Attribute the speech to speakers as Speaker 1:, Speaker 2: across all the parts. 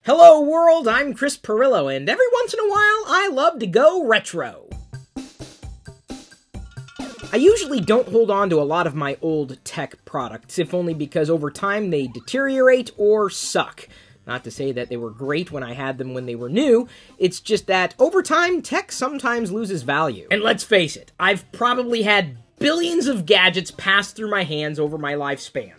Speaker 1: Hello world, I'm Chris Pirillo, and every once in a while, I love to go retro. I usually don't hold on to a lot of my old tech products, if only because over time they deteriorate or suck. Not to say that they were great when I had them when they were new, it's just that over time, tech sometimes loses value. And let's face it, I've probably had billions of gadgets pass through my hands over my lifespan.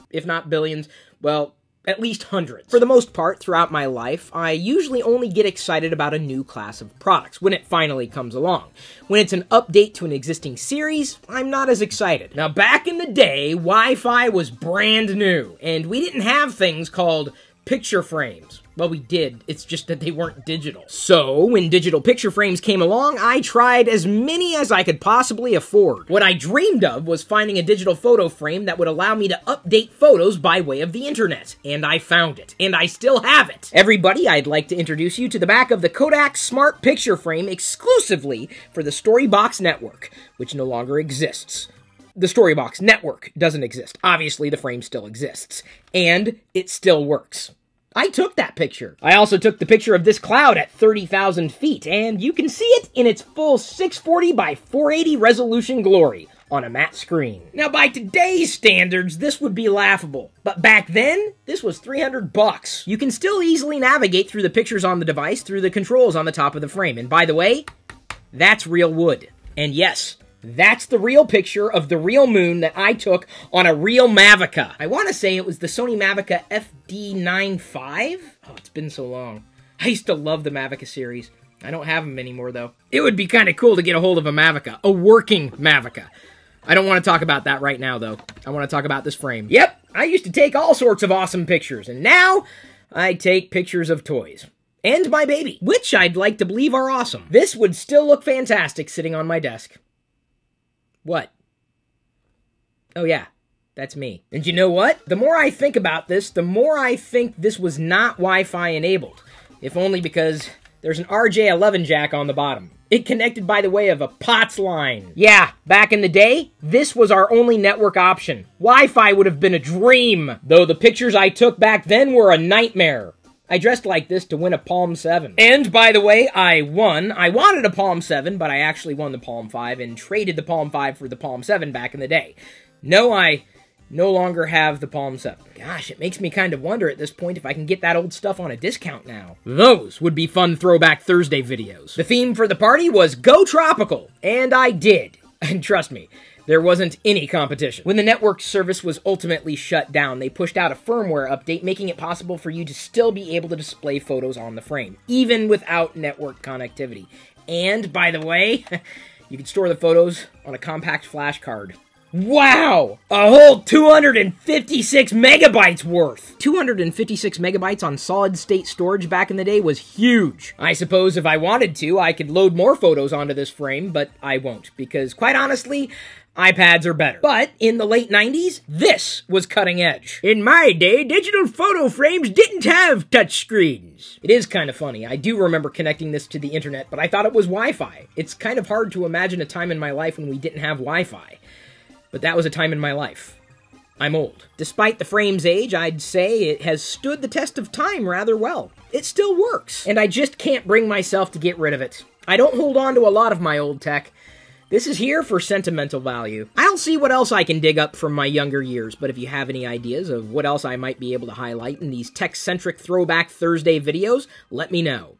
Speaker 1: If not billions, well, at least hundreds. For the most part, throughout my life, I usually only get excited about a new class of products when it finally comes along. When it's an update to an existing series, I'm not as excited. Now, back in the day, Wi-Fi was brand new, and we didn't have things called picture frames. Well, we did, it's just that they weren't digital. So, when digital picture frames came along, I tried as many as I could possibly afford. What I dreamed of was finding a digital photo frame that would allow me to update photos by way of the internet. And I found it. And I still have it. Everybody, I'd like to introduce you to the back of the Kodak Smart Picture Frame exclusively for the StoryBox network, which no longer exists. The StoryBox network doesn't exist. Obviously, the frame still exists. And it still works. I took that picture. I also took the picture of this cloud at 30,000 feet, and you can see it in its full 640 by 480 resolution glory on a matte screen. Now, by today's standards, this would be laughable. But back then, this was $300. You can still easily navigate through the pictures on the device through the controls on the top of the frame. And by the way, that's real wood. And yes, that's the real picture of the real moon that I took on a real Mavica. I want to say it was the Sony Mavica FD95? Oh, it's been so long. I used to love the Mavica series. I don't have them anymore, though. It would be kind of cool to get a hold of a Mavica. A working Mavica. I don't want to talk about that right now, though. I want to talk about this frame. Yep, I used to take all sorts of awesome pictures, and now I take pictures of toys. And my baby, which I'd like to believe are awesome. This would still look fantastic sitting on my desk. What? Oh yeah, that's me. And you know what? The more I think about this, the more I think this was not Wi-Fi enabled. If only because there's an RJ11 jack on the bottom. It connected by the way of a POTS line. Yeah, back in the day, this was our only network option. Wi-Fi would have been a dream, though the pictures I took back then were a nightmare. I dressed like this to win a Palm 7. And, by the way, I won. I wanted a Palm 7, but I actually won the Palm 5 and traded the Palm 5 for the Palm 7 back in the day. No, I no longer have the Palm 7. Gosh, it makes me kind of wonder at this point if I can get that old stuff on a discount now. Those would be fun Throwback Thursday videos. The theme for the party was Go Tropical, and I did. And trust me, there wasn't any competition. When the network service was ultimately shut down, they pushed out a firmware update, making it possible for you to still be able to display photos on the frame, even without network connectivity. And, by the way, you could store the photos on a compact flash card. Wow! A whole 256 megabytes worth! 256 megabytes on solid-state storage back in the day was huge. I suppose if I wanted to, I could load more photos onto this frame, but I won't, because quite honestly, iPads are better. But in the late 90s, this was cutting edge. In my day, digital photo frames didn't have touchscreens. It is kind of funny. I do remember connecting this to the internet, but I thought it was Wi-Fi. It's kind of hard to imagine a time in my life when we didn't have Wi-Fi. But that was a time in my life. I'm old. Despite the frame's age, I'd say it has stood the test of time rather well. It still works. And I just can't bring myself to get rid of it. I don't hold on to a lot of my old tech. This is here for sentimental value. I'll see what else I can dig up from my younger years, but if you have any ideas of what else I might be able to highlight in these tech-centric Throwback Thursday videos, let me know.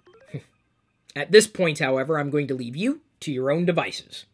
Speaker 1: At this point, however, I'm going to leave you to your own devices.